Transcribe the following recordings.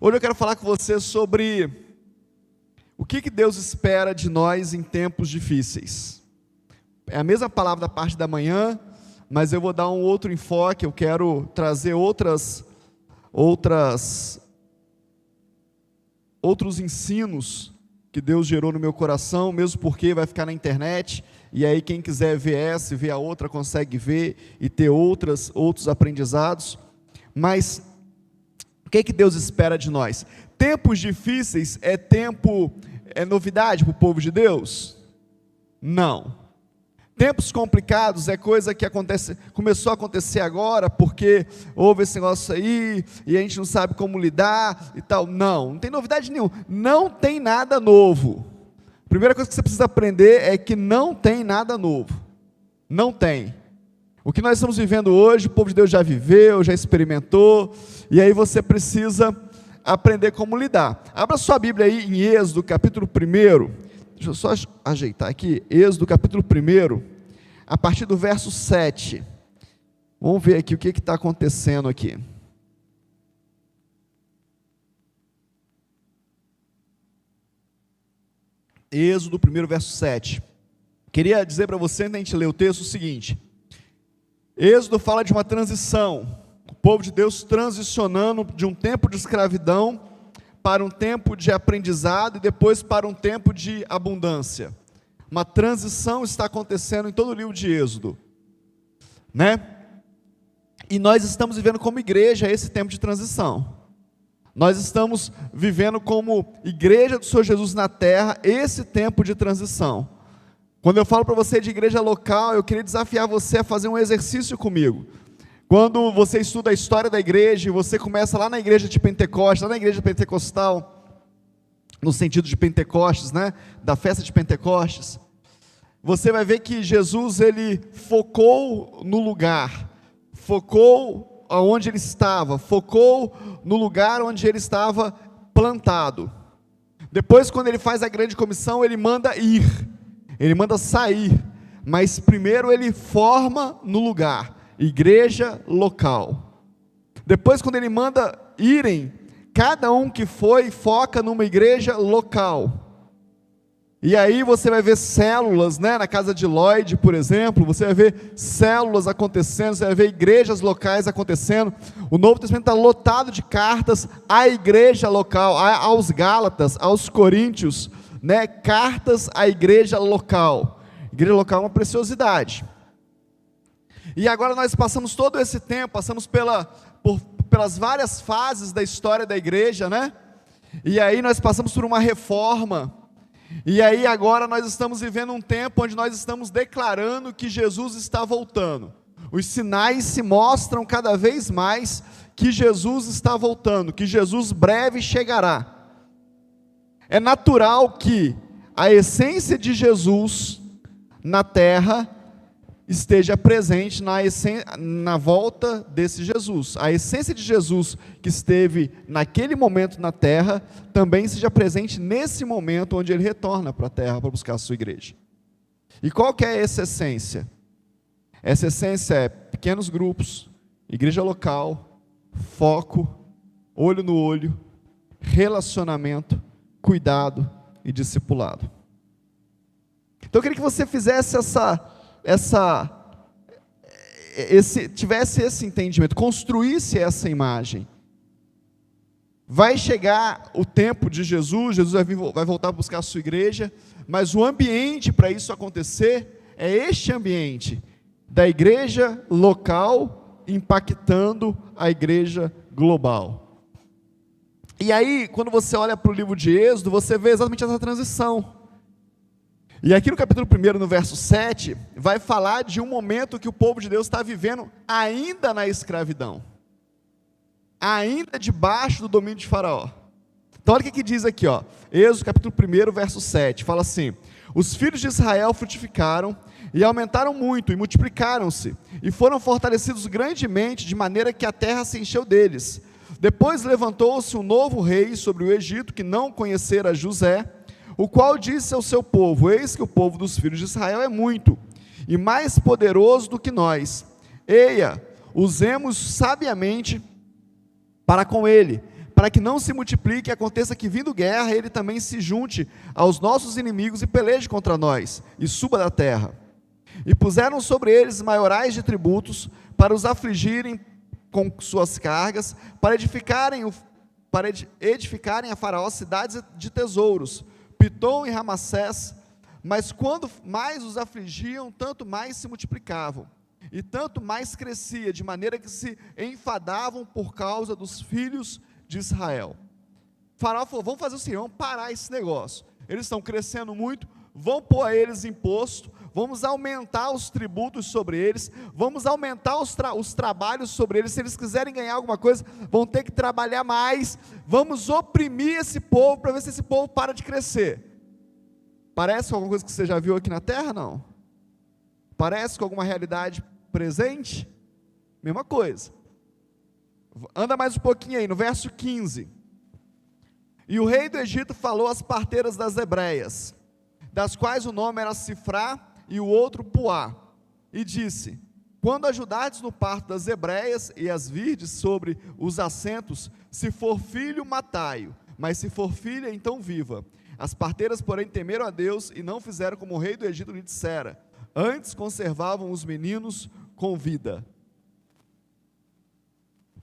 Hoje eu quero falar com você sobre o que Deus espera de nós em tempos difíceis. É a mesma palavra da parte da manhã, mas eu vou dar um outro enfoque. Eu quero trazer outros ensinos que Deus gerou no meu coração, mesmo porque vai ficar na internet, e aí quem quiser ver essa e ver a outra, consegue ver e ter outros aprendizados. Mas o que Deus espera de nós? Tempos difíceis é novidade para o povo de Deus? Não. Tempos complicados é coisa que começou a acontecer agora, porque houve esse negócio aí, e a gente não sabe como lidar e tal. Não tem novidade nenhuma, não tem nada novo. A primeira coisa que você precisa aprender é que não tem nada novo. Não tem. O que nós estamos vivendo hoje, o povo de Deus já viveu, já experimentou, e aí você precisa aprender como lidar. Abra sua Bíblia aí em Êxodo, capítulo 1. Deixa eu só ajeitar aqui. Êxodo, capítulo 1, a partir do verso 7. Vamos ver aqui o que está acontecendo aqui. Êxodo 1, verso 7. Queria dizer para você, antes de a gente ler o texto, o seguinte. Êxodo fala de uma transição. O povo de Deus transicionando de um tempo de escravidão para um tempo de aprendizado e depois para um tempo de abundância. Uma transição está acontecendo em todo o livro de Êxodo, né? E nós estamos vivendo como igreja esse tempo de transição. Nós estamos vivendo como igreja do Senhor Jesus na terra esse tempo de transição. Quando eu falo para você de igreja local, eu queria desafiar você a fazer um exercício comigo. Quando você estuda a história da igreja, e você começa lá na igreja de Pentecostes, lá na igreja pentecostal, no sentido de Pentecostes, né? Da festa de Pentecostes, você vai ver que Jesus, ele focou no lugar, focou aonde ele estava, focou no lugar onde ele estava plantado. Depois, quando ele faz a grande comissão, ele manda ir, ele manda sair, mas primeiro ele forma no lugar, igreja local. Depois, quando ele manda irem, cada um que foi, foca numa igreja local. E aí você vai ver células, né? Na casa de Lloyd, por exemplo, você vai ver células acontecendo, você vai ver igrejas locais acontecendo. O Novo Testamento está lotado de cartas à igreja local, aos Gálatas, aos Coríntios, né? Cartas à igreja local. Igreja local é uma preciosidade. E agora nós passamos todo esse tempo, passamos pelas várias fases da história da igreja, né? E aí nós passamos por uma reforma. E aí agora nós estamos vivendo um tempo onde nós estamos declarando que Jesus está voltando. Os sinais se mostram cada vez mais que Jesus está voltando, que Jesus breve chegará. É natural que a essência de Jesus na terra esteja presente na volta desse Jesus. A essência de Jesus que esteve naquele momento na terra, também seja presente nesse momento onde ele retorna para a terra para buscar a sua igreja. E qual que é essa essência? Essa essência é pequenos grupos, igreja local, foco, olho no olho, relacionamento, cuidado e discipulado. Então eu queria que você fizesse tivesse esse entendimento, construísse essa imagem. Vai chegar o tempo de Jesus vai voltar a buscar a sua igreja, mas o ambiente para isso acontecer é este ambiente da igreja local impactando a igreja global. E aí, quando você olha para o livro de Êxodo, você vê exatamente essa transição. E aqui no capítulo 1, no verso 7, vai falar de um momento que o povo de Deus está vivendo ainda na escravidão, ainda debaixo do domínio de Faraó. Então olha o que diz aqui, ó, Êxodo capítulo 1, verso 7, fala assim: os filhos de Israel frutificaram e aumentaram muito e multiplicaram-se, e foram fortalecidos grandemente, de maneira que a terra se encheu deles. Depois levantou-se um novo rei sobre o Egito, que não conhecera José, o qual disse ao seu povo: eis que o povo dos filhos de Israel é muito, e mais poderoso do que nós. Eia, usemos sabiamente para com ele, para que não se multiplique e aconteça que, vindo guerra, ele também se junte aos nossos inimigos e peleje contra nós, e suba da terra. E puseram sobre eles maiorais de tributos, para os afligirem com suas cargas, para edificarem a Faraó cidades de tesouros, Pitom e Ramassés. Mas quando mais os afligiam, tanto mais se multiplicavam, e tanto mais crescia, de maneira que se enfadavam por causa dos filhos de Israel. O Faraó falou: vamos fazer o seguinte, vamos parar esse negócio. Eles estão crescendo muito, vamos pôr a eles imposto, vamos aumentar os tributos sobre eles, vamos aumentar os trabalhos sobre eles. Se eles quiserem ganhar alguma coisa, vão ter que trabalhar mais. Vamos oprimir esse povo, para ver se esse povo para de crescer. Parece com alguma coisa que você já viu aqui na terra? Não. Parece com alguma realidade presente? Mesma coisa. Anda mais um pouquinho aí, no verso 15. E o rei do Egito falou às parteiras das hebreias, das quais o nome era Sifrá e o outro Puá, e disse: quando ajudardes no parto das hebreias e as virdes sobre os assentos, se for filho, matai-o, mas se for filha, então viva. As parteiras, porém, temeram a Deus e não fizeram como o rei do Egito lhe dissera, antes conservavam os meninos com vida.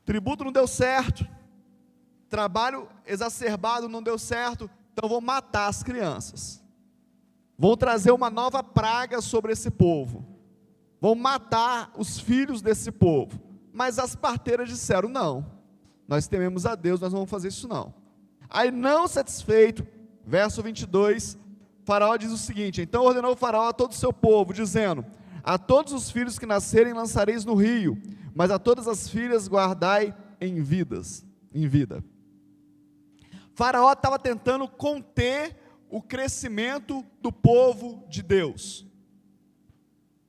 Tributo não deu certo, trabalho exacerbado não deu certo, então vão matar as crianças, vão trazer uma nova praga sobre esse povo, vão matar os filhos desse povo. Mas as parteiras disseram: não, nós tememos a Deus, nós não vamos fazer isso não. Aí, não satisfeito, verso 22, Faraó diz o seguinte: então ordenou o Faraó a todo o seu povo, dizendo: a todos os filhos que nascerem lançareis no rio, mas a todas as filhas guardai em vida. Faraó estava tentando conter o crescimento do povo de Deus.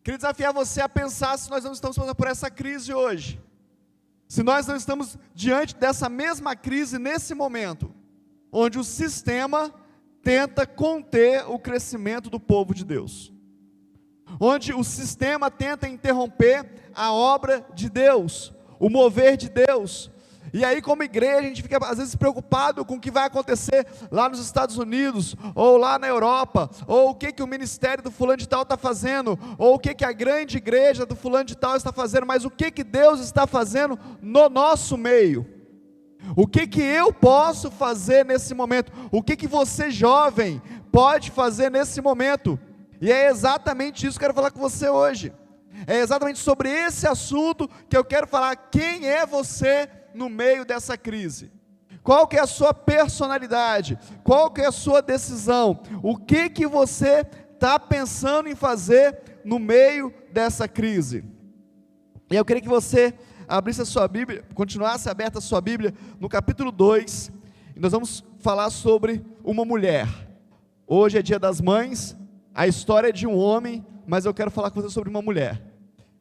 Queria desafiar você a pensar se nós não estamos passando por essa crise hoje, se nós não estamos diante dessa mesma crise nesse momento, onde o sistema tenta conter o crescimento do povo de Deus, onde o sistema tenta interromper a obra de Deus, o mover de Deus. E aí, como igreja, a gente fica às vezes preocupado com o que vai acontecer lá nos Estados Unidos, ou lá na Europa, ou o que o ministério do fulano de tal está fazendo, ou o que a grande igreja do fulano de tal está fazendo, mas o que Deus está fazendo no nosso meio. O que eu posso fazer nesse momento? O que você, jovem, pode fazer nesse momento? E é exatamente isso que eu quero falar com você hoje. É exatamente sobre esse assunto que eu quero falar. Quem é você no meio dessa crise? Qual que é a sua personalidade? Qual que é a sua decisão? O que você está pensando em fazer no meio dessa crise? E eu queria que você abrisse a sua Bíblia, continuasse aberta a sua Bíblia, no capítulo 2, e nós vamos falar sobre uma mulher. Hoje é dia das mães, a história é de um homem, mas eu quero falar com você sobre uma mulher.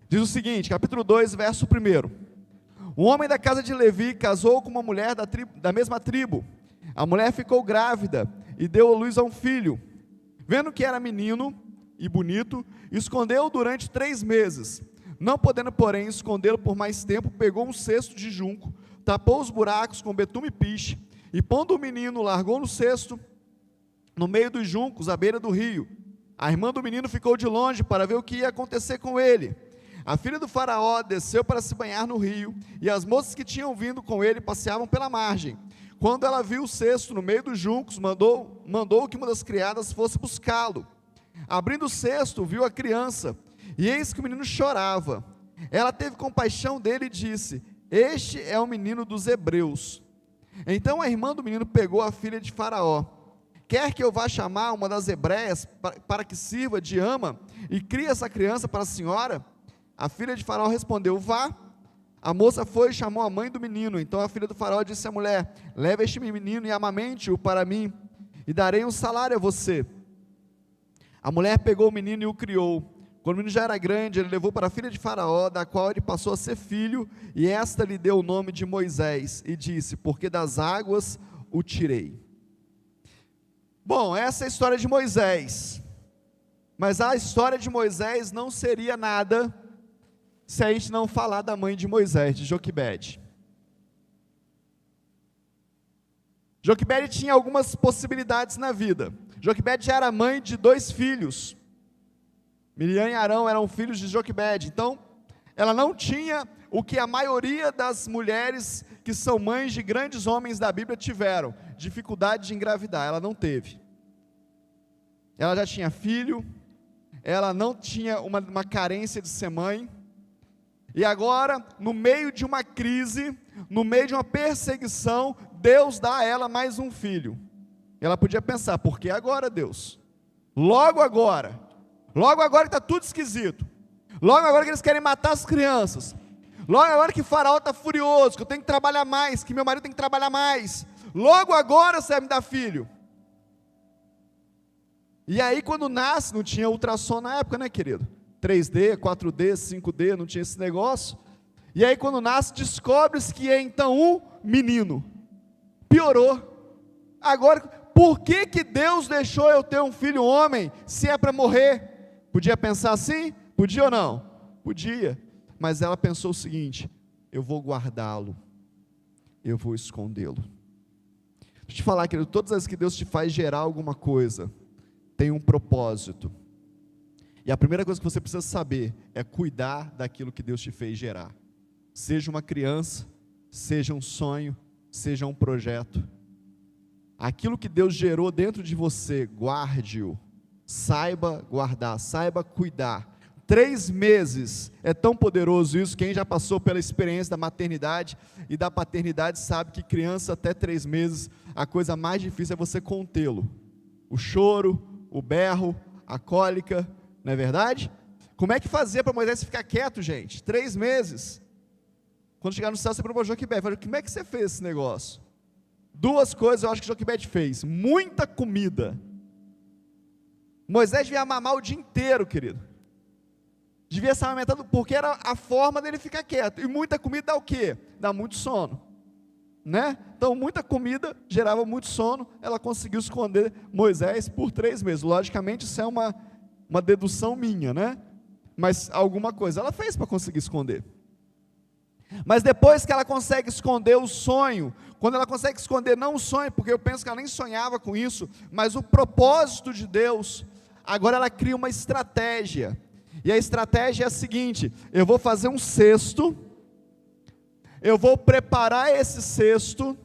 Diz o seguinte, capítulo 2, verso 1: um homem da casa de Levi casou com uma mulher da mesma tribo. A mulher ficou grávida e deu à luz a um filho. Vendo que era menino e bonito, escondeu-o durante 3 meses. Não podendo, porém, escondê-lo por mais tempo, pegou um cesto de junco, tapou os buracos com betume e piche, e pondo o menino, largou no cesto, no meio dos juncos, à beira do rio. A irmã do menino ficou de longe para ver o que ia acontecer com ele. A filha do faraó desceu para se banhar no rio, e as moças que tinham vindo com ele passeavam pela margem. Quando ela viu o cesto no meio dos juncos, mandou que uma das criadas fosse buscá-lo. Abrindo o cesto, viu a criança, e eis que o menino chorava. Ela teve compaixão dele e disse: este é o menino dos hebreus. Então a irmã do menino pegou a filha de Faraó. Quer que eu vá chamar uma das hebreias para que sirva de ama e crie essa criança para a senhora? A filha de Faraó respondeu: vá. A moça foi e chamou a mãe do menino. Então a filha do Faraó disse à mulher: leve este menino e amamente-o para mim, e darei um salário a você. A mulher pegou o menino e o criou. Quando o menino já era grande, ele levou para a filha de Faraó, da qual ele passou a ser filho, e esta lhe deu o nome de Moisés, e disse: porque das águas o tirei. Bom, essa é a história de Moisés, mas a história de Moisés não seria nada se a gente não falar da mãe de Moisés, de Joquebede. Joquebede tinha algumas possibilidades na vida. Joquebede já era mãe de 2 filhos. Miriam e Arão eram filhos de Joquebede. Então, ela não tinha o que a maioria das mulheres que são mães de grandes homens da Bíblia tiveram: dificuldade de engravidar. Ela não teve. Ela já tinha filho, ela não tinha uma carência de ser mãe, e agora, no meio de uma crise, no meio de uma perseguição, Deus dá a ela mais um filho. Ela podia pensar: por que agora, Deus? Logo agora que está tudo esquisito, logo agora que eles querem matar as crianças, logo agora que Faraó está furioso, que eu tenho que trabalhar mais, que meu marido tem que trabalhar mais, logo agora você vai me dar filho. E aí quando nasce, não tinha ultrassom na época, né, querido? 3D, 4D, 5D, não tinha esse negócio. E aí quando nasce, descobre-se que é então um menino. Piorou. Agora, por que Deus deixou eu ter um filho homem, se é para morrer? Podia pensar assim? Podia ou não? Podia. Mas ela pensou o seguinte: eu vou guardá-lo, eu vou escondê-lo. Deixa eu te falar, querido, todas as vezes que Deus te faz gerar alguma coisa, tem um propósito. E a primeira coisa que você precisa saber é cuidar daquilo que Deus te fez gerar. Seja uma criança, seja um sonho, seja um projeto. Aquilo que Deus gerou dentro de você, guarde-o. Saiba guardar, saiba cuidar. 3 meses, é tão poderoso isso. Quem já passou pela experiência da maternidade e da paternidade sabe que criança até 3 meses, a coisa mais difícil é você contê-lo. O choro, o berro, a cólica, não é verdade? Como é que fazia para Moisés ficar quieto, gente? 3 meses. Quando chegar no céu, você provou Joquebede. Falei: como é que você fez esse negócio? 2 coisas eu acho que Joquebede fez: muita comida. Moisés devia mamar o dia inteiro, querido. Devia estar amamentando, porque era a forma dele ficar quieto. E muita comida dá o quê? Dá muito sono, né? Então muita comida gerava muito sono. Ela conseguiu esconder Moisés por 3 meses. Logicamente isso é uma dedução minha, né? Mas alguma coisa ela fez para conseguir esconder. Mas depois que ela consegue esconder o sonho, quando ela consegue esconder não o sonho, porque eu penso que ela nem sonhava com isso, mas o propósito de Deus, agora ela cria uma estratégia. E a estratégia é a seguinte: eu vou fazer um cesto, eu vou preparar esse cesto,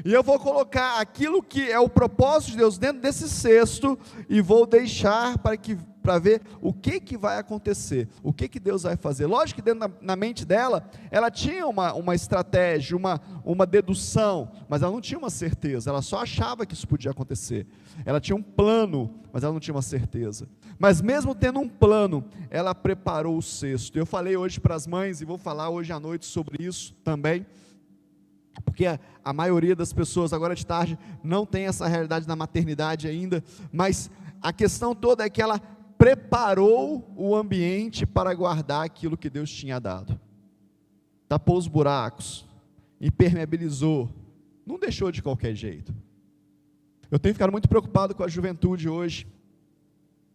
e eu vou colocar aquilo que é o propósito de Deus dentro desse cesto, e vou deixar para ver o que vai acontecer, o que Deus vai fazer. Lógico que dentro na mente dela, ela tinha uma estratégia, uma dedução, mas ela não tinha uma certeza, ela só achava que isso podia acontecer. Ela tinha um plano, mas ela não tinha uma certeza. Mas mesmo tendo um plano, ela preparou o cesto. Eu falei hoje para as mães, e vou falar hoje à noite sobre isso também, porque a maioria das pessoas agora de tarde não tem essa realidade da maternidade ainda, mas a questão toda é que ela preparou o ambiente para guardar aquilo que Deus tinha dado. Tapou os buracos, impermeabilizou, não deixou de qualquer jeito. Eu tenho ficado muito preocupado com a juventude hoje.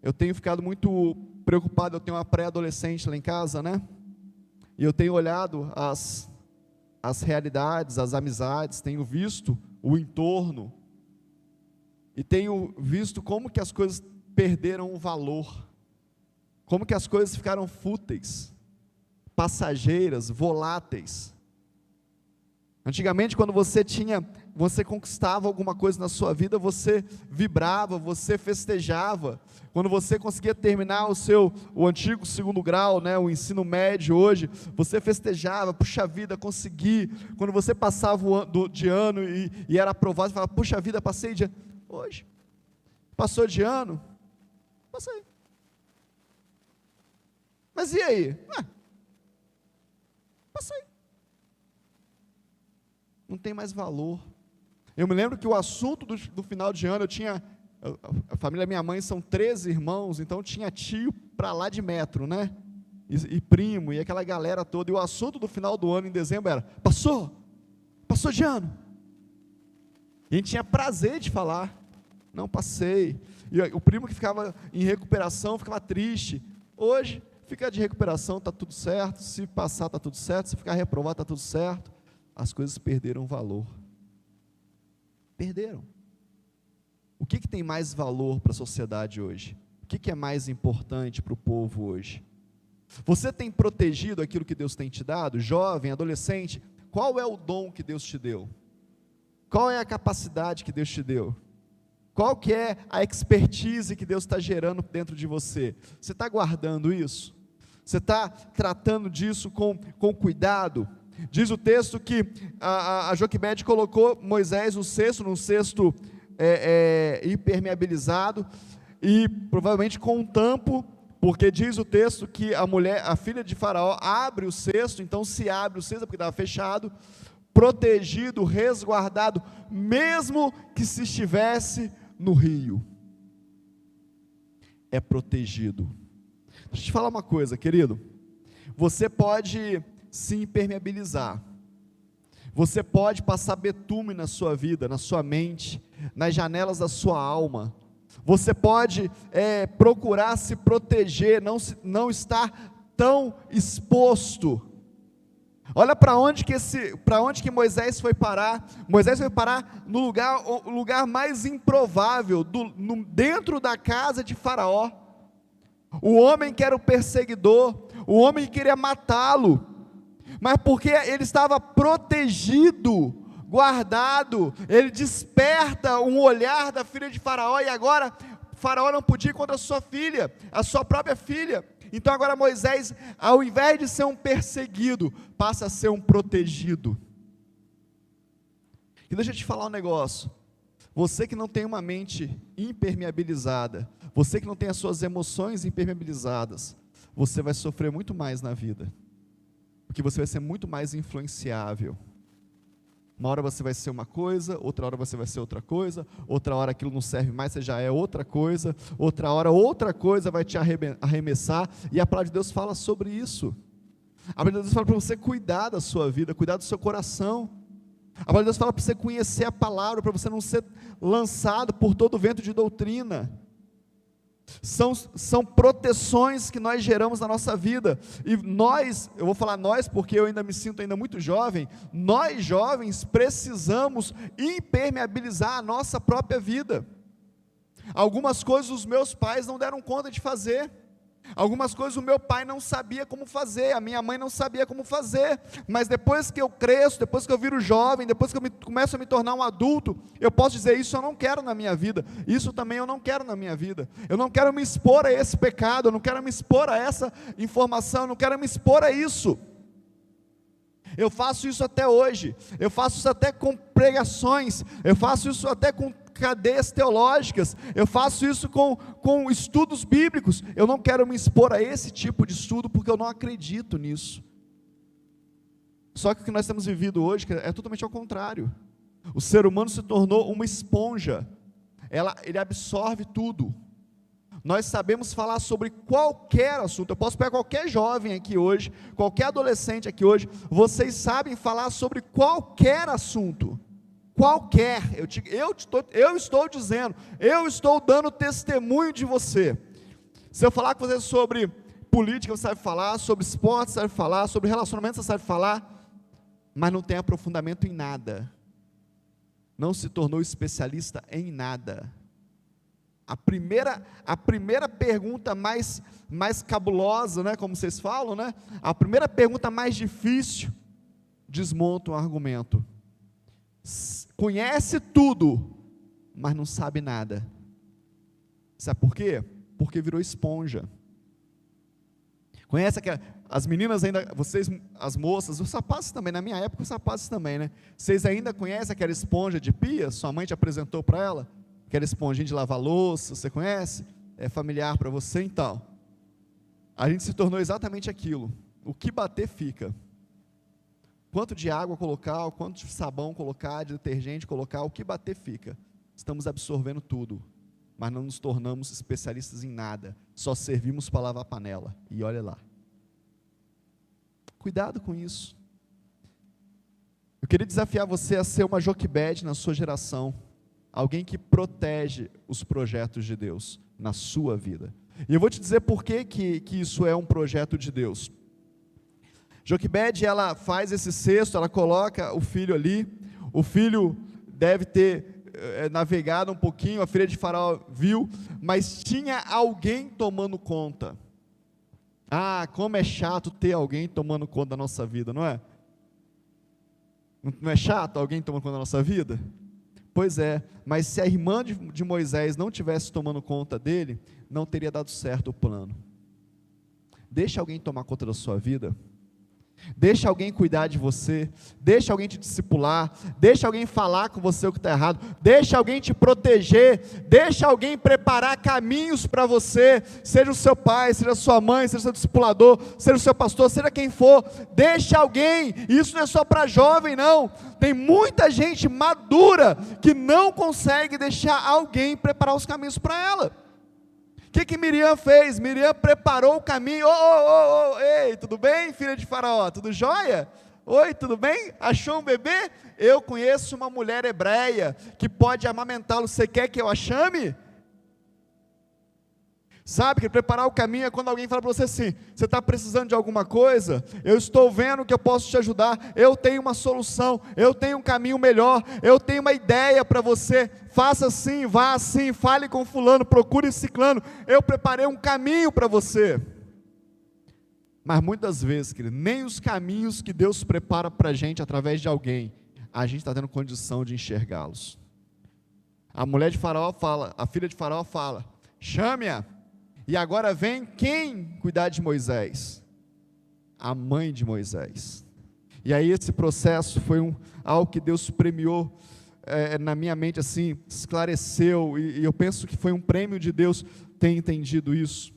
Eu tenho ficado muito preocupado. Eu tenho uma pré-adolescente lá em casa, né? E eu tenho olhado as realidades, as amizades, tenho visto o entorno, e tenho visto como que as coisas perderam o valor, como que as coisas ficaram fúteis, passageiras, voláteis. Antigamente, quando você conquistava alguma coisa na sua vida, você vibrava, você festejava. Quando você conseguia terminar o antigo 2º grau, né, o ensino médio hoje, você festejava: puxa vida, consegui. Quando você passava de ano e era aprovado, você falava: puxa vida, passei de ano. Hoje, passou de ano? Passei. Mas e aí? Passei. Não tem mais valor. Eu me lembro que o assunto do final de ano, a família da minha mãe são 13 irmãos, então tinha tio para lá de metro, né? E primo, e aquela galera toda, e o assunto do final do ano, em dezembro, era: passou de ano. E a gente tinha prazer de falar: não, passei. E o primo que ficava em recuperação ficava triste. Hoje, fica de recuperação, está tudo certo. Se passar, está tudo certo. Se ficar reprovado, está tudo certo. As coisas perderam valor. Perderam. O que tem mais valor para a sociedade hoje? O que é mais importante para o povo hoje? Você tem protegido aquilo que Deus tem te dado? Jovem, adolescente, qual é o dom que Deus te deu? Qual é a capacidade que Deus te deu? Qual que é a expertise que Deus está gerando dentro de você? Você está guardando isso? Você está tratando disso com cuidado? Diz o texto que a Joquebede colocou Moisés num cesto impermeabilizado, e provavelmente com um tampo, porque diz o texto que a filha de Faraó abre o cesto, então se abre o cesto porque estava fechado, protegido, resguardado, mesmo que se estivesse no rio, é protegido. Deixa eu te falar uma coisa, querido, você pode se impermeabilizar, você pode passar betume na sua vida, na sua mente, nas janelas da sua alma, você pode procurar se proteger, não estar tão exposto. Olha para onde que Moisés foi parar. Moisés foi parar no lugar mais improvável, dentro da casa de Faraó. O homem que era o perseguidor, o homem que queria matá-lo, mas porque ele estava protegido, guardado, ele desperta um olhar da filha de Faraó, e agora Faraó não podia ir contra a sua filha, a sua própria filha. Então agora Moisés, ao invés de ser um perseguido, passa a ser um protegido. E deixa eu te falar um negócio, você que não tem uma mente impermeabilizada, você que não tem as suas emoções impermeabilizadas, você vai sofrer muito mais na vida, porque você vai ser muito mais influenciável. Uma hora você vai ser uma coisa, outra hora você vai ser outra coisa, outra hora aquilo não serve mais, você já é outra coisa, outra hora outra coisa vai te arremessar, e a palavra de Deus fala sobre isso. A palavra de Deus fala para você cuidar da sua vida, cuidar do seu coração. A palavra de Deus fala para você conhecer a palavra, para você não ser lançado por todo vento de doutrina. São proteções que nós geramos na nossa vida, e eu vou falar nós porque eu ainda me sinto ainda muito jovem, nós jovens precisamos impermeabilizar a nossa própria vida. Algumas coisas os meus pais não deram conta de fazer, algumas coisas o meu pai não sabia como fazer, a minha mãe não sabia como fazer, mas depois que eu cresço, depois que eu viro jovem, depois que eu começo a me tornar um adulto, eu posso dizer, isso eu não quero na minha vida, isso também eu não quero na minha vida, eu não quero me expor a esse pecado, eu não quero me expor a essa informação, eu não quero me expor a isso. Eu faço isso até hoje, eu faço isso até com pregações, eu faço isso até com cadeias teológicas, eu faço isso com estudos bíblicos. Eu não quero me expor a esse tipo de estudo, porque eu não acredito nisso. Só que o que nós temos vivido hoje é totalmente ao contrário. O ser humano se tornou uma esponja, ele absorve tudo. Nós sabemos falar sobre qualquer assunto. Eu posso pegar qualquer jovem aqui hoje, qualquer adolescente aqui hoje, vocês sabem falar sobre qualquer assunto. Qualquer, eu estou dizendo, eu estou dando testemunho de você. Se eu falar com você sobre política, você sabe falar, sobre esporte, você sabe falar, sobre relacionamento, você sabe falar, mas não tem aprofundamento em nada, não se tornou especialista em nada. A primeira pergunta mais cabulosa, né, como vocês falam, né, a primeira pergunta mais difícil, desmonta um argumento. Conhece tudo, mas não sabe nada. Sabe por quê? Porque virou esponja. Conhece as meninas ainda, vocês, as moças, os rapazes também, na minha época os rapazes também, né? Vocês ainda conhecem aquela esponja de pia? Sua mãe te apresentou para ela? Aquela esponjinha de lavar louça, você conhece? É familiar para você? Então, a gente se tornou exatamente aquilo. O que bater fica. Quanto de água colocar, quanto de sabão colocar, de detergente colocar, o que bater fica. Estamos absorvendo tudo, mas não nos tornamos especialistas em nada, só servimos para lavar a panela, e olha lá. Cuidado com isso. Eu queria desafiar você a ser uma Joquebede na sua geração, alguém que protege os projetos de Deus na sua vida. E eu vou te dizer por que isso é um projeto de Deus. Joquebede, ela faz esse cesto, ela coloca o filho ali, o filho deve ter navegado um pouquinho, a filha de Faraó viu, mas tinha alguém tomando conta. Ah, como é chato ter alguém tomando conta da nossa vida, não é? Não é chato alguém tomando conta da nossa vida? Pois é, mas se a irmã de Moisés não tivesse tomando conta dele, não teria dado certo o plano. Deixa alguém tomar conta da sua vida. Deixa alguém cuidar de você, deixa alguém te discipular, deixa alguém falar com você o que está errado, deixa alguém te proteger, deixa alguém preparar caminhos para você, seja o seu pai, seja a sua mãe, seja o seu discipulador, seja o seu pastor, seja quem for, deixa alguém. Isso não é só para jovem não, tem muita gente madura que não consegue deixar alguém preparar os caminhos para ela. O que Miriam fez? Miriam preparou o caminho. Ei, tudo bem, filha de Faraó? Tudo jóia? Oi, tudo bem? Achou um bebê? Eu conheço uma mulher hebreia que pode amamentá-lo. Você quer que eu a chame? Sabe que preparar o caminho é quando alguém fala para você assim: você está precisando de alguma coisa? Eu estou vendo que eu posso te ajudar, eu tenho uma solução, eu tenho um caminho melhor, eu tenho uma ideia para você, faça assim, vá assim, fale com fulano, procure ciclano, eu preparei um caminho para você. Mas muitas vezes, querido, nem os caminhos que Deus prepara para a gente através de alguém, a gente está tendo condição de enxergá-los. A mulher de Faraó fala, a filha de Faraó fala: chame-a. E agora vem quem cuidar de Moisés? A mãe de Moisés. E aí esse processo foi algo que Deus premiou na minha mente, assim, esclareceu, e eu penso que foi um prêmio de Deus ter entendido isso.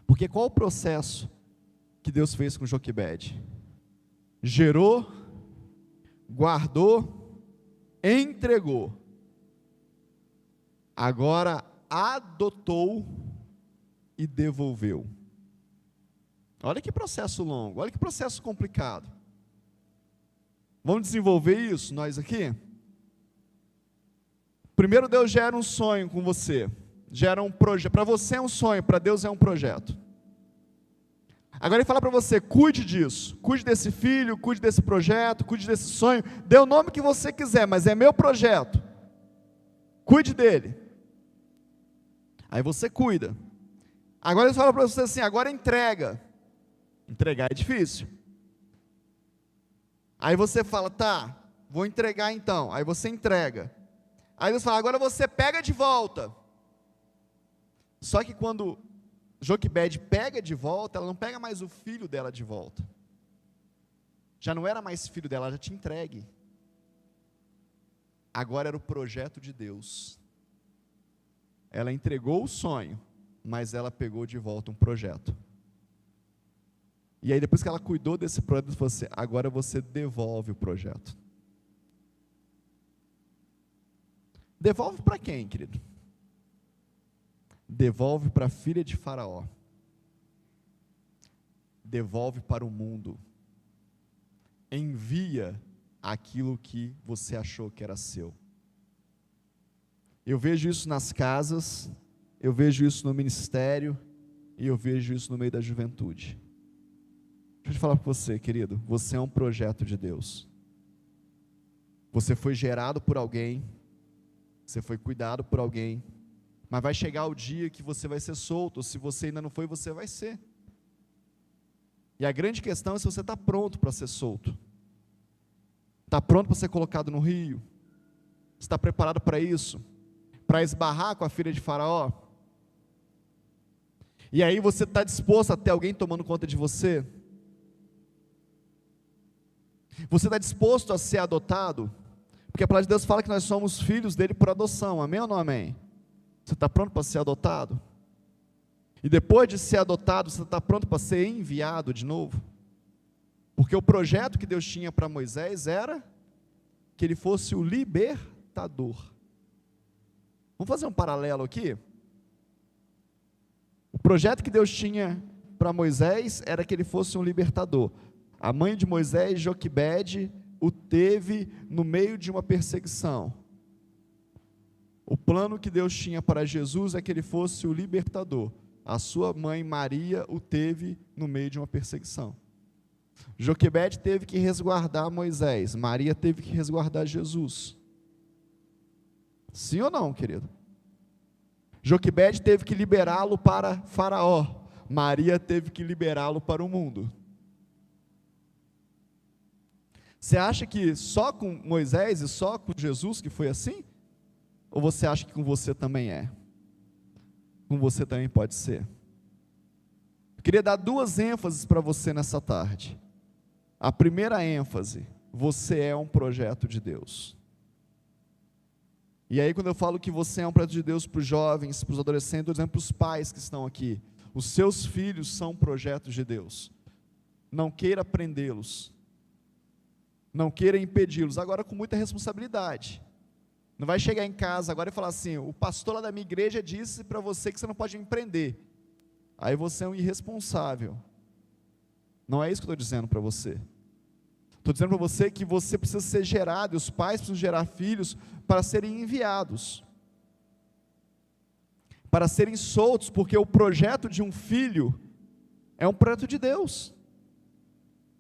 Porque qual o processo que Deus fez com Joquebede? Gerou, guardou, entregou. Agora adotou e devolveu. Olha que processo longo, olha que processo complicado. Vamos desenvolver isso, nós aqui? Primeiro, Deus gera um sonho com você, gera um projeto. Para você é um sonho, para Deus é um projeto. Agora Ele fala para você: cuide disso, cuide desse filho, cuide desse projeto, cuide desse sonho, dê o nome que você quiser, mas é meu projeto, cuide dele. Aí você cuida. Agora Ele fala para você assim: agora entrega. Entregar é difícil. Aí você fala: tá, vou entregar então. Aí você entrega. Aí Deus fala: agora você pega de volta. Só que quando Joquebede pega de volta, ela não pega mais o filho dela de volta. Já não era mais filho dela, ela já tinha entregue. Agora era o projeto de Deus. Ela entregou o sonho, mas ela pegou de volta um projeto. E aí depois que ela cuidou desse projeto, você, agora você devolve o projeto. Devolve para quem, querido? Devolve para a filha de Faraó. Devolve para o mundo. Envia aquilo que você achou que era seu. Eu vejo isso nas casas, eu vejo isso no ministério, e eu vejo isso no meio da juventude. Deixa eu falar para você, querido, você é um projeto de Deus. Você foi gerado por alguém, você foi cuidado por alguém, mas vai chegar o dia que você vai ser solto. Se você ainda não foi, você vai ser. E a grande questão é se você está pronto para ser solto. Está pronto para ser colocado no rio? Você está preparado para isso? Para esbarrar com a filha de Faraó? E aí você está disposto a ter alguém tomando conta de você? Você está disposto a ser adotado? Porque a palavra de Deus fala que nós somos filhos dele por adoção, amém ou não amém? Você está pronto para ser adotado? E depois de ser adotado, você está pronto para ser enviado de novo? Porque o projeto que Deus tinha para Moisés era que ele fosse o libertador. Vamos fazer um paralelo aqui? O projeto que Deus tinha para Moisés era que ele fosse um libertador. A mãe de Moisés, Joquebede, o teve no meio de uma perseguição. O plano que Deus tinha para Jesus é que ele fosse o libertador. A sua mãe Maria o teve no meio de uma perseguição. Joquebede teve que resguardar Moisés, Maria teve que resguardar Jesus. Sim ou não, querido? Joquebede teve que liberá-lo para Faraó. Maria teve que liberá-lo para o mundo. Você acha que só com Moisés e só com Jesus que foi assim? Ou você acha que com você também é? Com você também pode ser. Eu queria dar duas ênfases para você nessa tarde. A primeira ênfase: você é um projeto de Deus. E aí, quando eu falo que você é um projeto de Deus para os jovens, para os adolescentes, estou dizendo para os pais que estão aqui: os seus filhos são projetos de Deus. Não queira prendê-los, não queira impedi-los, agora com muita responsabilidade. Não vai chegar em casa agora e falar assim: o pastor lá da minha igreja disse para você que você não pode me prender. Aí você é um irresponsável. Não é isso que eu estou dizendo para você. Estou dizendo para você que você precisa ser gerado, e os pais precisam gerar filhos para serem enviados, para serem soltos, porque o projeto de um filho é um projeto de Deus.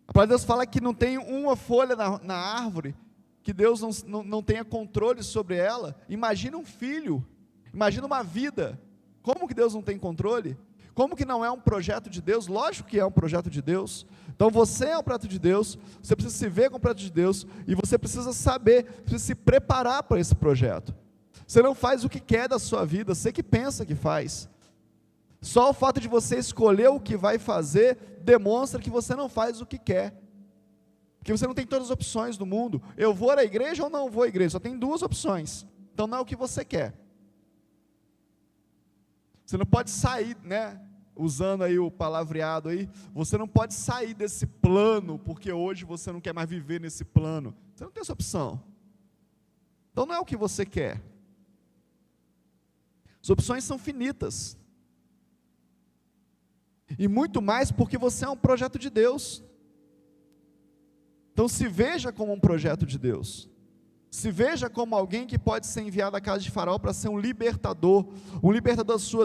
A palavra de Deus fala que não tem uma folha na árvore que Deus não tenha controle sobre ela. Imagina um filho, imagina uma vida. Como que Deus não tem controle? Como que não é um projeto de Deus? Lógico que é um projeto de Deus. Então você é um projeto de Deus, você precisa se ver como um projeto de Deus, e você precisa saber, precisa se preparar para esse projeto. Você não faz o que quer da sua vida, você que pensa que faz. Só o fato de você escolher o que vai fazer, demonstra que você não faz o que quer. Porque você não tem todas as opções do mundo. Eu vou à igreja ou não vou à igreja? Só tem duas opções. Então não é o que você quer. Você não pode sair, né? Usando aí o palavreado aí, você não pode sair desse plano, porque hoje você não quer mais viver nesse plano. Você não tem essa opção. Então não é o que você quer. As opções são finitas. E muito mais porque você é um projeto de Deus. Então se veja como um projeto de Deus. Se veja como alguém que pode ser enviado à casa de Faraó para ser um libertador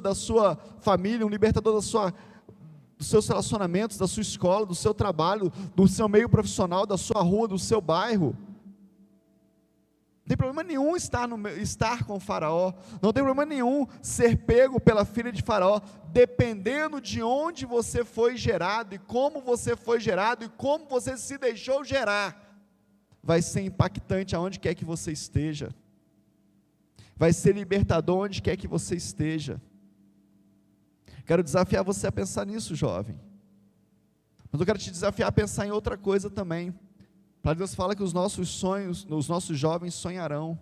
da sua família, um libertador dos seus relacionamentos, da sua escola, do seu trabalho, do seu meio profissional, da sua rua, do seu bairro. Não tem problema nenhum estar com Faraó, não tem problema nenhum ser pego pela filha de Faraó, dependendo de onde você foi gerado, e como você foi gerado, e como você se deixou gerar. Vai ser impactante aonde quer que você esteja, vai ser libertador onde quer que você esteja. Quero desafiar você a pensar nisso, jovem, mas eu quero te desafiar a pensar em outra coisa também. A palavra de Deus fala que os nossos sonhos, os nossos jovens sonharão.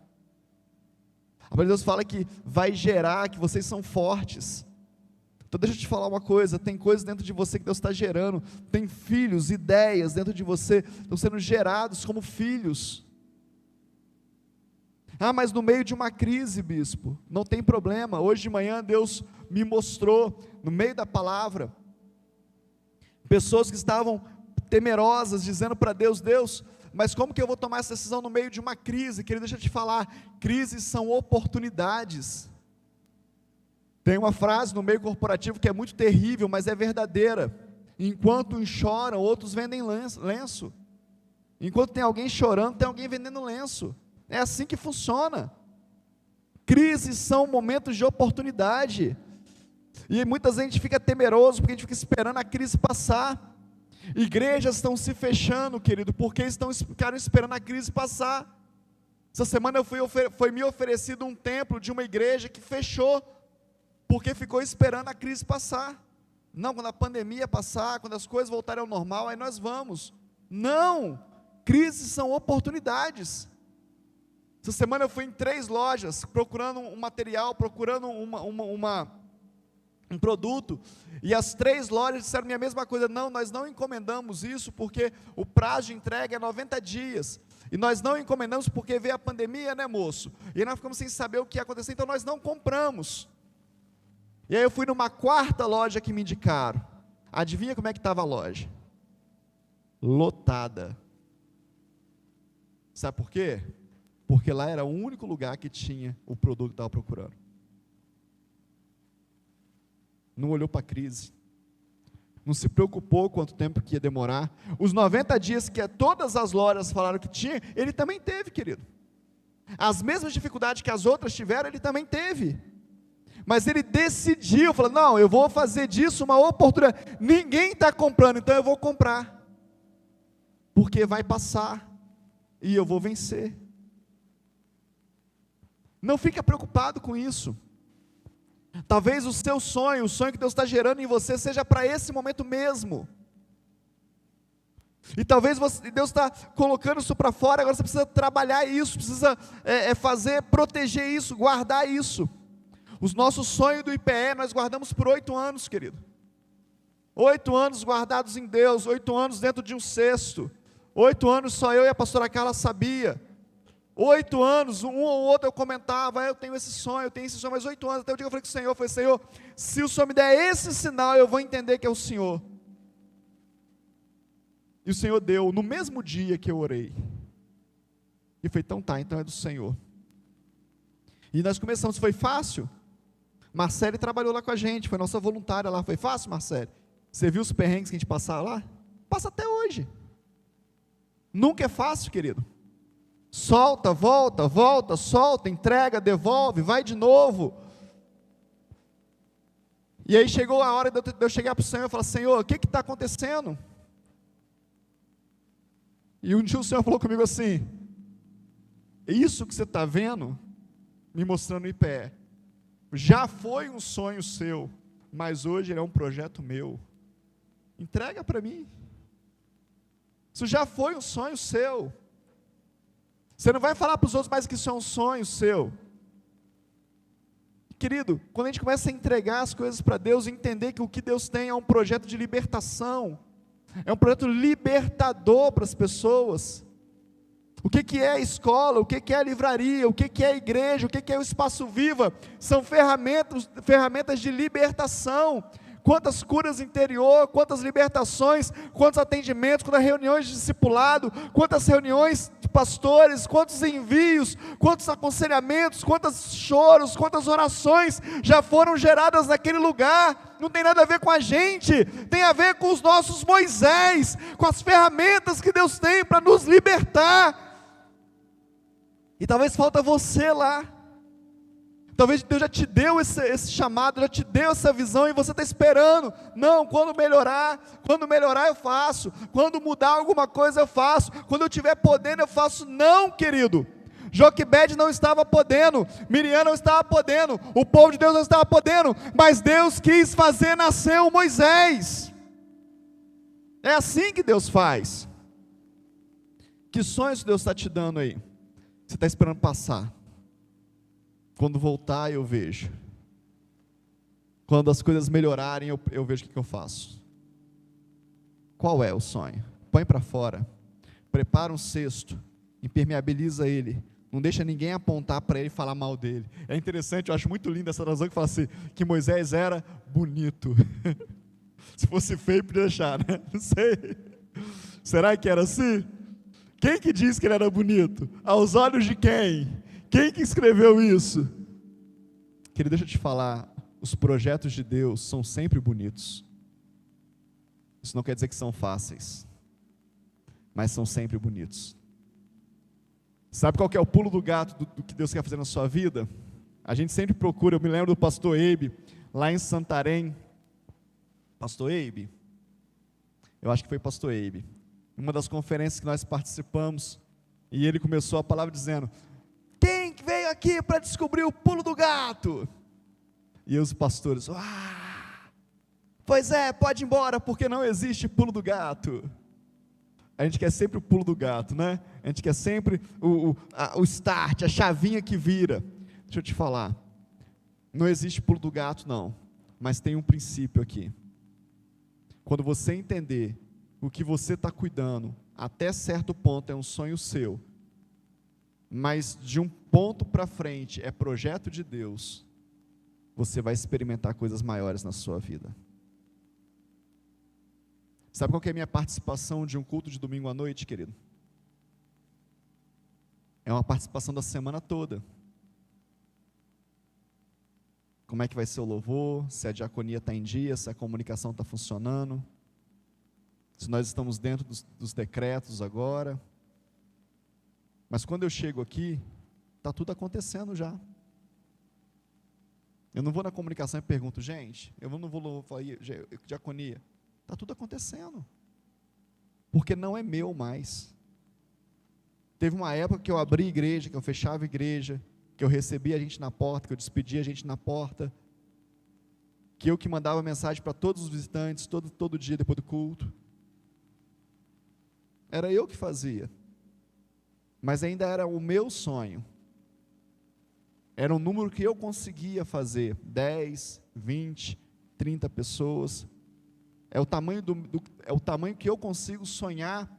A palavra de Deus fala que vai gerar, que vocês são fortes. Então deixa eu te falar uma coisa, tem coisas dentro de você que Deus está gerando, tem filhos, ideias dentro de você, estão sendo gerados como filhos. Ah, mas no meio de uma crise, bispo, não tem problema. Hoje de manhã Deus me mostrou, no meio da palavra, pessoas que estavam temerosas, dizendo para Deus: Deus, mas como que eu vou tomar essa decisão no meio de uma crise? Querido, deixa eu te falar, crises são oportunidades. Tem uma frase no meio corporativo que é muito terrível, mas é verdadeira: enquanto uns choram, outros vendem lenço. Enquanto tem alguém chorando, tem alguém vendendo lenço. É assim que funciona. Crises são momentos de oportunidade, e muita gente fica temeroso, porque a gente fica esperando a crise passar. Igrejas estão se fechando, querido, porque ficaram esperando a crise passar. Essa semana foi me oferecido um templo de uma igreja que fechou, porque ficou esperando a crise passar. Não, quando a pandemia passar, quando as coisas voltarem ao normal, aí nós vamos. Não, crises são oportunidades. Essa semana eu fui em 3 lojas, procurando um material, procurando um produto, e as 3 lojas disseram a mesma coisa: não, nós não encomendamos isso, porque o prazo de entrega é 90 dias, e nós não encomendamos porque veio a pandemia, né, moço? E aí nós ficamos sem saber o que ia acontecer, então nós não compramos. E aí eu fui numa 4ª loja que me indicaram. Adivinha como é que estava a loja? Lotada. Sabe por quê? Porque lá era o único lugar que tinha o produto que estava procurando. Não olhou para a crise, não se preocupou quanto tempo que ia demorar. Os 90 dias que todas as lojas falaram que tinha, ele também teve, querido. As mesmas dificuldades que as outras tiveram, ele também teve. Mas ele decidiu, falou, não, eu vou fazer disso uma oportunidade. Ninguém está comprando, então eu vou comprar. Porque vai passar e eu vou vencer. Não fica preocupado com isso. Talvez o seu sonho, o sonho que Deus está gerando em você, seja para esse momento mesmo. E talvez Deus está colocando isso para fora, agora você precisa trabalhar isso, precisa proteger isso, guardar isso. Os nossos sonhos do IPE, nós guardamos por 8 anos, querido. 8 anos guardados em Deus, 8 anos dentro de um cesto. 8 anos só eu e a pastora Carla sabia. 8 anos, um ou outro eu comentava, eu tenho esse sonho, mas 8 anos, até o dia que eu falei com o Senhor, Senhor, se o Senhor me der esse sinal, eu vou entender que é o Senhor. E o Senhor deu, no mesmo dia que eu orei. E foi, então é do Senhor. E nós começamos, foi fácil? Marcele trabalhou lá com a gente, foi nossa voluntária lá, foi fácil, Marcele? Você viu os perrengues que a gente passava lá? Passa até hoje. Nunca é fácil, querido. Solta, volta, solta, entrega, devolve, vai de novo. E aí chegou a hora de eu chegar para o Senhor e falar, Senhor, o que está acontecendo? E um dia o Senhor falou comigo assim, isso que você está vendo, me mostrando em pé, já foi um sonho seu, mas hoje ele é um projeto meu. Entrega para mim. Isso já foi um sonho seu. Você não vai falar para os outros mais que isso é um sonho seu. Querido, quando a gente começa a entregar as coisas para Deus, entender que o que Deus tem é um projeto de libertação, é um projeto libertador para as pessoas. O que é a escola, o que é a livraria, o que é a igreja, o que é o Espaço Viva, são ferramentas de libertação. Quantas curas interior, quantas libertações, quantos atendimentos, quantas reuniões de discipulado, quantas reuniões de pastores, quantos envios, quantos aconselhamentos, quantos choros, quantas orações já foram geradas naquele lugar. Não tem nada a ver com a gente, tem a ver com os nossos Moisés, com as ferramentas que Deus tem para nos libertar. E talvez falta você lá. Talvez Deus já te deu esse chamado, já te deu essa visão e você está esperando. Não, quando melhorar eu faço. Quando mudar alguma coisa eu faço. Quando eu estiver podendo eu faço. Não, querido. Joquebede não estava podendo, Miriam não estava podendo, o povo de Deus não estava podendo, mas Deus quis fazer nascer o Moisés. É assim que Deus faz. Que sonhos Deus está te dando aí? Você está esperando passar. Quando voltar eu vejo. Quando as coisas melhorarem eu vejo o que eu faço. Qual é o sonho? Põe para fora. Prepara um cesto. Impermeabiliza ele. Não deixa ninguém apontar para ele e falar mal dele. É interessante, eu acho muito linda essa razão que fala assim, que Moisés era bonito. Se fosse feio podia deixar, né? Não sei. Será que era assim? Quem que diz que ele era bonito? Aos olhos de quem? Quem que escreveu isso? Querido, deixa eu te falar, os projetos de Deus são sempre bonitos. Isso não quer dizer que são fáceis, mas são sempre bonitos. Sabe qual que é o pulo do gato do que Deus quer fazer na sua vida? A gente sempre procura, eu me lembro do pastor Eibe, lá em Santarém. Pastor Eibe? Eu acho que foi pastor Eibe. Uma das conferências que nós participamos, e ele começou a palavra dizendo, quem veio aqui para descobrir o pulo do gato? E os pastores, pois é, pode ir embora, porque não existe pulo do gato. A gente quer sempre o pulo do gato, né? A gente quer sempre o start, a chavinha que vira. Deixa eu te falar, não existe pulo do gato não, mas tem um princípio aqui. Quando você entender o que você está cuidando, até certo ponto é um sonho seu, mas de um ponto para frente é projeto de Deus, você vai experimentar coisas maiores na sua vida. Sabe qual que é a minha participação de um culto de domingo à noite, querido? É uma participação da semana toda. Como é que vai ser o louvor, se a diaconia está em dia, se a comunicação está funcionando, se nós estamos dentro dos decretos agora. Mas quando eu chego aqui, Está tudo acontecendo já. Eu não vou na comunicação e pergunto, gente, eu não vou falar, diaconia. Está tudo acontecendo. Porque não é meu mais. Teve uma época que eu abri igreja, que eu fechava igreja, que eu recebia a gente na porta, que eu despedia a gente na porta, que eu que mandava mensagem para todos os visitantes, todo dia depois do culto. Era eu que fazia. Mas ainda era o meu sonho. Era um número que eu conseguia fazer, 10, 20, 30 pessoas. É o tamanho é o tamanho que eu consigo sonhar,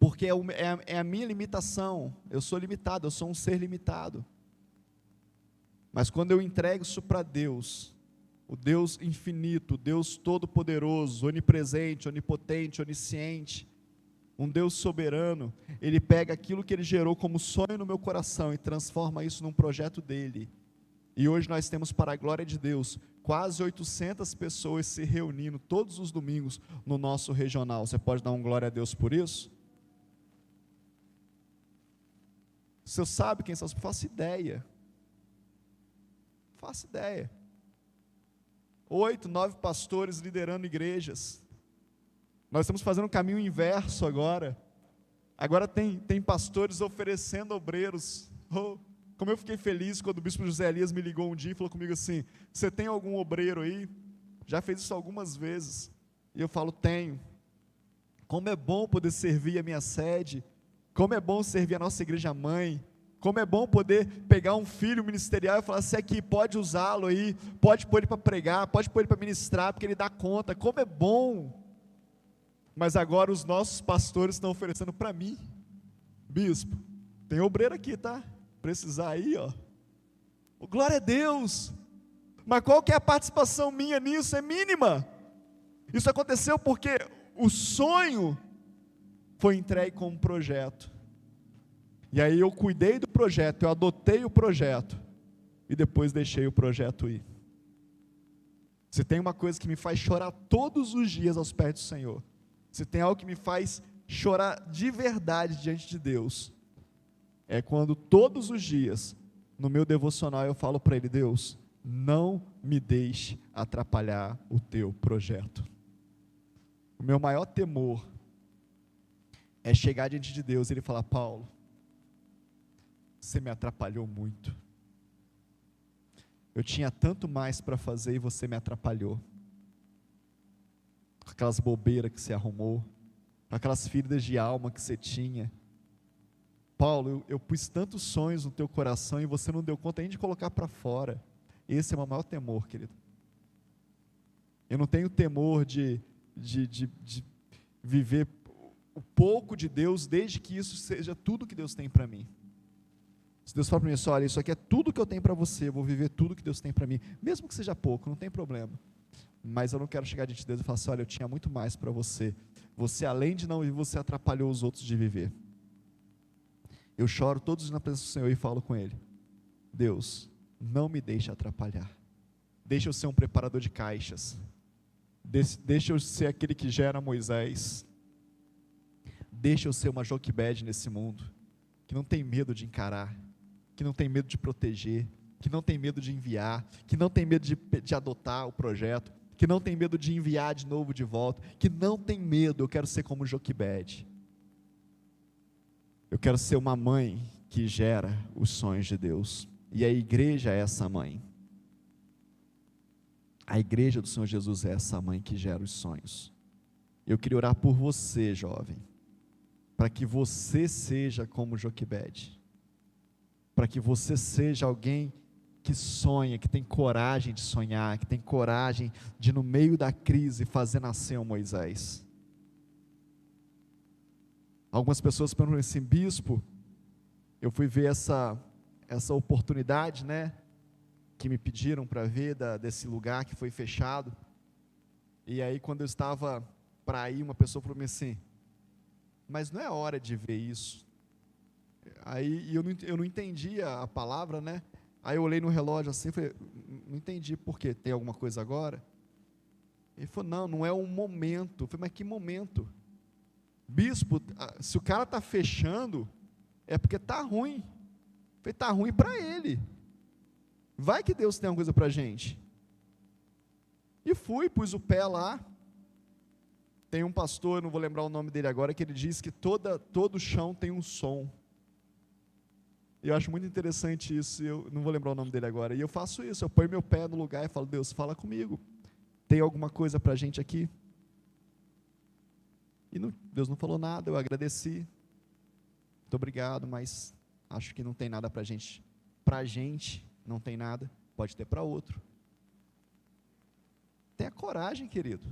porque é a minha limitação. Eu sou limitado, eu sou um ser limitado. Mas quando eu entrego isso para Deus, o Deus infinito, o Deus todo-poderoso, onipresente, onipotente, onisciente, um Deus soberano, Ele pega aquilo que Ele gerou como sonho no meu coração e transforma isso num projeto dEle. E hoje nós temos, para a glória de Deus, quase 800 pessoas se reunindo todos os domingos no nosso regional. Você pode dar um glória a Deus por isso? Você sabe quem são? Faço ideia. Faço ideia. 8, 9 pastores liderando igrejas. Nós estamos fazendo um caminho inverso agora. Agora tem pastores oferecendo obreiros. Oh, como eu fiquei feliz quando o bispo José Elias me ligou um dia e falou comigo assim: você tem algum obreiro aí? Já fez isso algumas vezes. E eu falo, tenho. Como é bom poder servir a minha sede. Como é bom servir a nossa igreja mãe. Como é bom poder pegar um filho ministerial e falar assim, aqui, pode usá-lo aí, pode pôr ele para pregar, pode pôr ele para ministrar, porque ele dá conta. Como é bom. Mas agora os nossos pastores estão oferecendo para mim: bispo, tem obreiro aqui, tá? Precisar aí, ó. Glória a Deus. Mas qual que é a participação minha nisso? É mínima. Isso aconteceu porque o sonho foi entregue como projeto. E aí eu cuidei do projeto, eu adotei o projeto e depois deixei o projeto ir. Se tem uma coisa que me faz chorar todos os dias aos pés do Senhor, se tem algo que me faz chorar de verdade diante de Deus, é quando todos os dias, no meu devocional, eu falo para Ele: Deus, não me deixe atrapalhar o teu projeto. O meu maior temor é chegar diante de Deus e Ele falar: Paulo, você me atrapalhou muito. Eu tinha tanto mais para fazer e você me atrapalhou. Com aquelas bobeiras que você arrumou, com aquelas feridas de alma que você tinha. Paulo, eu pus tantos sonhos no teu coração e você não deu conta nem de colocar para fora. Esse é o meu maior temor, querido. Eu não tenho temor de viver o pouco de Deus, desde que isso seja tudo que Deus tem para mim. Se Deus fala para mim assim: olha, isso aqui é tudo que eu tenho para você, eu vou viver tudo que Deus tem para mim, mesmo que seja pouco, não tem problema. Mas eu não quero chegar diante de Deus e falar assim: olha, eu tinha muito mais para você. Você, além de não viver, você atrapalhou os outros de viver. Eu choro todos os dias na presença do Senhor e falo com Ele: Deus, não me deixe atrapalhar. Deixa eu ser um preparador de caixas. Deixa eu ser aquele que gera Moisés. Deixa eu ser uma Joquebede nesse mundo, que não tem medo de encarar, que não tem medo de proteger, que não tem medo de enviar, que não tem medo de adotar o projeto, que não tem medo de enviar de novo de volta, que não tem medo. Eu quero ser como Joquebede. Eu quero ser uma mãe que gera os sonhos de Deus. E a igreja é essa mãe. A igreja do Senhor Jesus é essa mãe que gera os sonhos. Eu queria orar por você, jovem, para que você seja como Joquebede, para que você seja alguém que sonha, que tem coragem de sonhar, que tem coragem de, no meio da crise, fazer nascer um Moisés. Algumas pessoas perguntam assim: bispo, eu fui ver essa oportunidade, né, que me pediram para ver desse lugar que foi fechado, e aí quando eu estava para ir, uma pessoa falou assim: mas não é hora de ver isso? Aí eu não entendi a palavra, né? Aí eu olhei no relógio assim, falei: não entendi, por quê? Tem alguma coisa agora? Ele falou: não é um momento. Eu falei: mas que momento? Bispo, se o cara está fechando, é porque está ruim. Falei, tá ruim para ele. Vai que Deus tem uma coisa para a gente. E fui, pus o pé lá. Tem um pastor, não vou lembrar o nome dele agora, que ele diz que todo chão tem um som. Eu acho muito interessante isso, eu não vou lembrar o nome dele agora. E eu faço isso, eu ponho meu pé no lugar e falo, Deus, fala comigo. Tem alguma coisa para a gente aqui? E Deus não falou nada, eu agradeci. Muito obrigado, mas acho que não tem nada para a gente. Para a gente não tem nada, pode ter para outro. Tenha coragem, querido.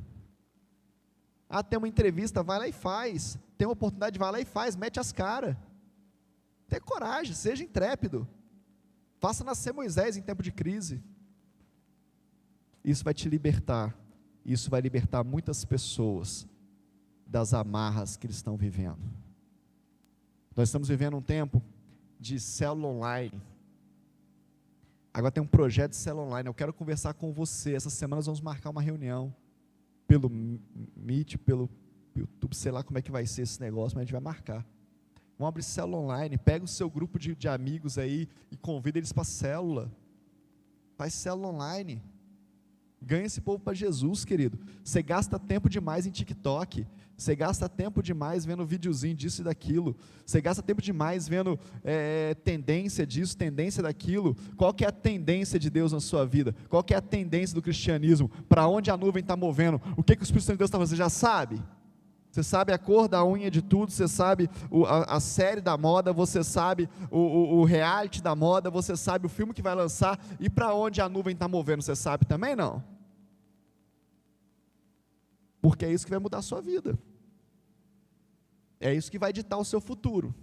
Tem uma entrevista, vai lá e faz. Tem uma oportunidade, vai lá e faz, mete as caras. Tenha coragem, seja intrépido. Faça nascer Moisés em tempo de crise. Isso vai te libertar. Isso vai libertar muitas pessoas das amarras que eles estão vivendo. Nós estamos vivendo um tempo de célula online. Agora tem um projeto de célula online. Eu quero conversar com você. Essa semana nós vamos marcar uma reunião pelo Meet, pelo YouTube, sei lá como é que vai ser esse negócio, mas a gente vai marcar. Vamos abrir célula online, pega o seu grupo de amigos aí e convida eles para a célula. Faz célula online. Ganha esse povo para Jesus, querido. Você gasta tempo demais em TikTok. Você gasta tempo demais vendo videozinho disso e daquilo. Você gasta tempo demais vendo tendência disso, tendência daquilo. Qual que é a tendência de Deus na sua vida? Qual que é a tendência do cristianismo? Para onde a nuvem está movendo? O que o Espírito Santo de Deus está fazendo? Você já sabe? Você sabe a cor da unha de tudo, você sabe a série da moda, você sabe o reality da moda, você sabe o filme que vai lançar, e para onde a nuvem está movendo, você sabe também não? Porque é isso que vai mudar a sua vida, é isso que vai ditar o seu futuro.